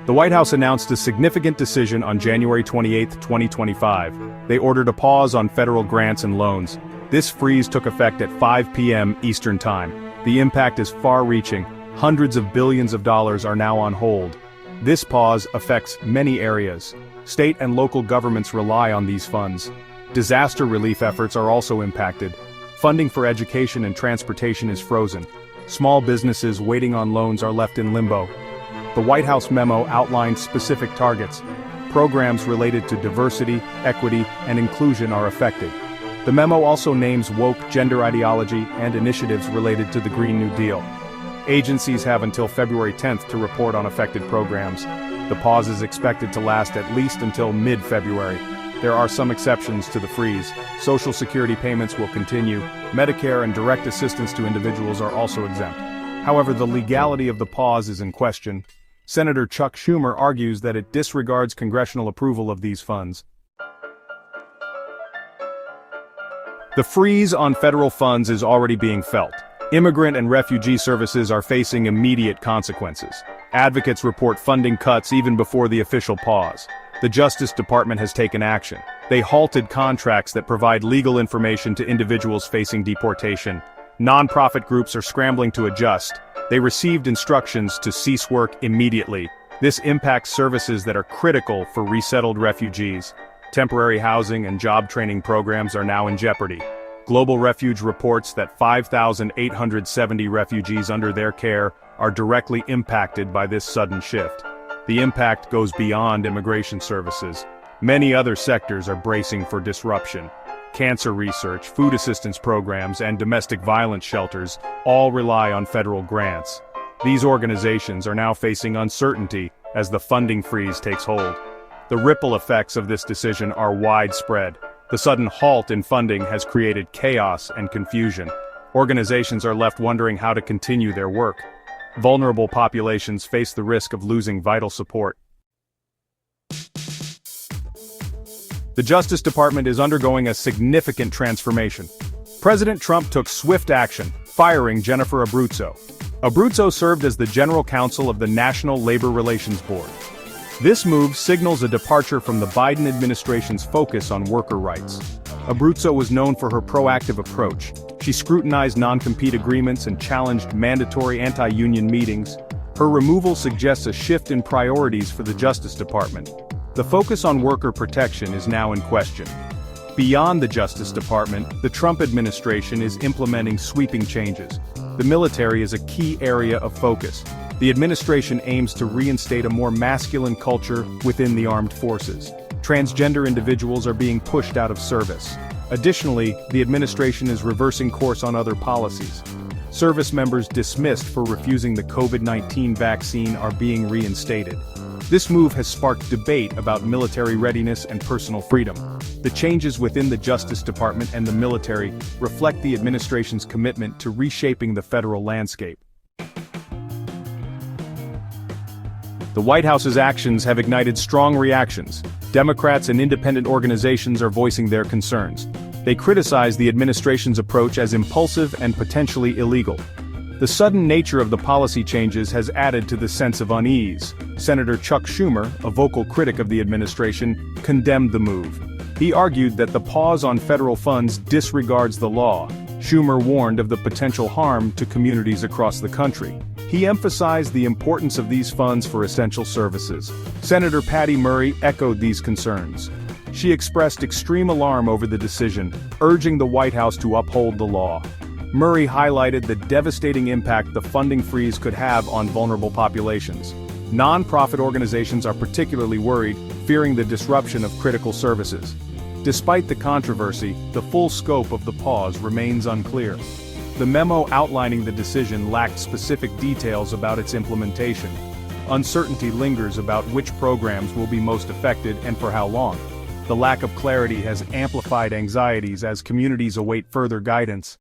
The White House announced a significant decision on January 28, 2025. They ordered a pause on federal grants and loans. This freeze took effect at 5 p.m. Eastern Time. The impact is far-reaching. Hundreds of billions of dollars are now on hold. This pause affects many areas. State and local governments rely on these funds. Disaster relief efforts are also impacted. Funding for education and transportation is frozen. Small businesses waiting on loans are left in limbo. The White House memo outlined specific targets. Programs related to diversity, equity, and inclusion are affected. The memo also names woke gender ideology and initiatives related to the Green New Deal. Agencies have until February 10th to report on affected programs. The pause is expected to last at least until mid-February. There are some exceptions to the freeze. Social Security payments will continue. Medicare and direct assistance to individuals are also exempt. However, the legality of the pause is in question. Senator Chuck Schumer argues that it disregards congressional approval of these funds. The freeze on federal funds is already being felt. Immigrant and refugee services are facing immediate consequences. Advocates report funding cuts even before the official pause. The Justice Department has taken action. They halted contracts that provide legal information to individuals facing deportation. Nonprofit groups are scrambling to adjust. They received instructions to cease work immediately. This impacts services that are critical for resettled refugees. Temporary housing and job training programs are now in jeopardy. Global Refuge reports that 5,870 refugees under their care are directly impacted by this sudden shift. The impact goes beyond immigration services. Many other sectors are bracing for disruption. Cancer research, food assistance programs, and domestic violence shelters all rely on federal grants. These organizations are now facing uncertainty as the funding freeze takes hold. The ripple effects of this decision are widespread. The sudden halt in funding has created chaos and confusion. Organizations are left wondering how to continue their work. Vulnerable populations face the risk of losing vital support. The Justice Department is undergoing a significant transformation. President Trump took swift action, firing Jennifer Abruzzo. Abruzzo served as the general counsel of the National Labor Relations Board. This move signals a departure from the Biden administration's focus on worker rights. Abruzzo was known for her proactive approach. She scrutinized non-compete agreements and challenged mandatory anti-union meetings. Her removal suggests a shift in priorities for the Justice Department. The focus on worker protection is now in question. Beyond the Justice Department, the Trump administration is implementing sweeping changes. The military is a key area of focus. The administration aims to reinstate a more masculine culture within the armed forces. Transgender individuals are being pushed out of service. Additionally, the administration is reversing course on other policies. Service members dismissed for refusing the COVID-19 vaccine are being reinstated. This move has sparked debate about military readiness and personal freedom. The changes within the Justice Department and the military reflect the administration's commitment to reshaping the federal landscape. The White House's actions have ignited strong reactions. Democrats and independent organizations are voicing their concerns. They criticize the administration's approach as impulsive and potentially illegal. The sudden nature of the policy changes has added to the sense of unease. Senator Chuck Schumer, a vocal critic of the administration, condemned the move. He argued that the pause on federal funds disregards the law. Schumer warned of the potential harm to communities across the country. He emphasized the importance of these funds for essential services. Senator Patty Murray echoed these concerns. She expressed extreme alarm over the decision, urging the White House to uphold the law. Murray highlighted the devastating impact the funding freeze could have on vulnerable populations. Nonprofit organizations are particularly worried, fearing the disruption of critical services. Despite the controversy, the full scope of the pause remains unclear. The memo outlining the decision lacked specific details about its implementation. Uncertainty lingers about which programs will be most affected and for how long. The lack of clarity has amplified anxieties as communities await further guidance.